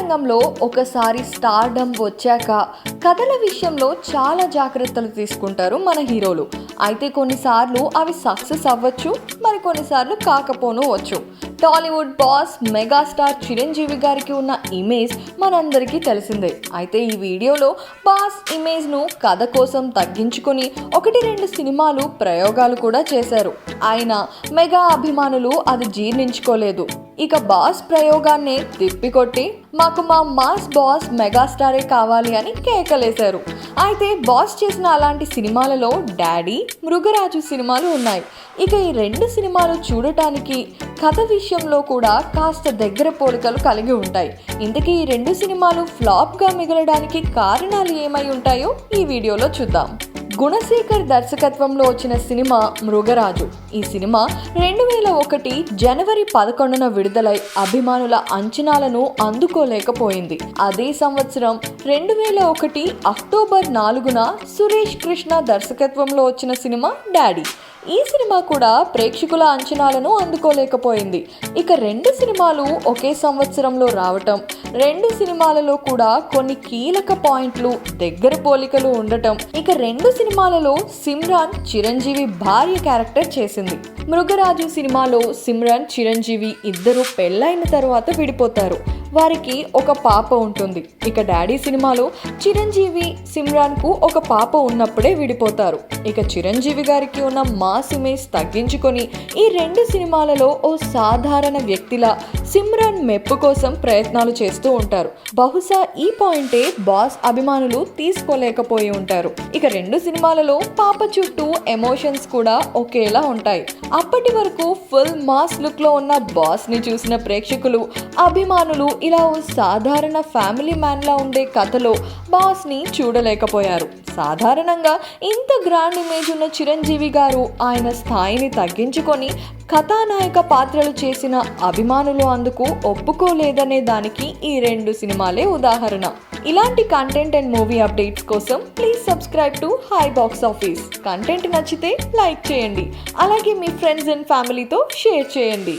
రంగంలో ఒకసారి స్టార్డమ్ వచ్చాక కథల విషయంలో చాలా జాగ్రత్తలు తీసుకుంటారు మన హీరోలు. అయితే కొన్నిసార్లు అవి సక్సెస్ అవ్వచ్చు, మరి కొన్నిసార్లు కాకపోను వచ్చు. టాలీవుడ్ బాస్ మెగాస్టార్ చిరంజీవి గారికి ఉన్న ఇమేజ్ మనందరికీ తెలిసిందే. అయితే ఈ వీడియోలో బాస్ ఇమేజ్ను కథ కోసం తగ్గించుకొని 1-2 సినిమాలు ప్రయోగాలు కూడా చేశారు. అయినా మెగా అభిమానులు అది జీర్ణించుకోలేదు. ఇక బాస్ ప్రయోగాన్ని తిప్పికొట్టి మాకు మా మాస్ బాస్ మెగాస్టారే కావాలి అని కేకలేశారు. అయితే బాస్ చేసిన అలాంటి సినిమాలలో డాడీ, మృగరాజు సినిమాలు ఉన్నాయి. ఇక ఈ 2 సినిమాలు చూడటానికి కథ విషయంలో కూడా కాస్త దగ్గర పోలికలు కలిగి ఉంటాయి. ఇంతకీ ఈ 2 సినిమాలు ఫ్లాప్గా మిగలడానికి కారణాలు ఏమై ఉంటాయో ఈ వీడియోలో చూద్దాం. గుణశేఖర్ దర్శకత్వంలో వచ్చిన సినిమా మృగరాజు. ఈ సినిమా 2001 జనవరి 11న విడుదలై అభిమానుల అంచనాలను అందుకోలేకపోయింది. అదే సంవత్సరం 2001 అక్టోబర్ 4న సురేష్ కృష్ణ దర్శకత్వంలో వచ్చిన సినిమా డాడీ. ఈ సినిమా కూడా ప్రేక్షకుల అంచనాలను అందుకోలేకపోయింది. ఇక 2 సినిమాలు ఒకే సంవత్సరంలో రావటం, 2 సినిమాలలో కూడా కొన్ని కీలక పాయింట్లు దగ్గర పోలికలు ఉండటం. ఇక 2 సినిమాలలో సిమ్రాన్ చిరంజీవి భార్య క్యారెక్టర్ చేసింది. మృగరాజు సినిమాలో సిమ్రాన్ చిరంజీవి ఇద్దరు పెళ్ళైన తర్వాత విడిపోతారు. వారికి ఒక పాప ఉంటుంది. ఇక డాడీ సినిమాలో చిరంజీవి సిమ్రాన్ కు ఒక పాప ఉన్నప్పుడే విడిపోతారు. ఇక చిరంజీవి గారికి ఉన్న మాస్ ఇమేజ్ తగ్గించుకొని ఈ 2 సినిమాలలో ఓ సాధారణ వ్యక్తిలా సిమ్రాన్ మెప్పు కోసం ప్రయత్నాలు చేస్తూ ఉంటారు. బహుశా ఈ పాయింటే బాస్ అభిమానులు తీసుకోలేకపోయి ఉంటారు. ఇక 2 సినిమాలలో పాప చుట్టూ ఎమోషన్స్ కూడా ఒకేలా ఉంటాయి. అప్పటి వరకు ఫుల్ మాస్ లుక్ లో ఉన్న బాస్ ని చూసిన ప్రేక్షకులు, అభిమానులు ఇలా ఓ సాధారణ ఫ్యామిలీ మ్యాన్ లా ఉండే కథలో బాస్ ని చూడలేకపోయారు. సాధారణంగా ఇంత గ్రాండ్ ఇమేజ్ ఉన్న చిరంజీవి గారు ఆయన స్థాయిని తగ్గించుకొని కథానాయక పాత్రలు చేసిన అభిమానులు అందుకు ఒప్పుకోలేదనే దానికి ఈ 2 సినిమాలే ఉదాహరణ. ఇలాంటి కంటెంట్ అండ్ మూవీ అప్డేట్స్ కోసం please subscribe to high box office. Content నచ్చితే లైక్ చేయండి, అలాగే మీ ఫ్రెండ్స్ అండ్ ఫ్యామిలీతో షేర్ చేయండి.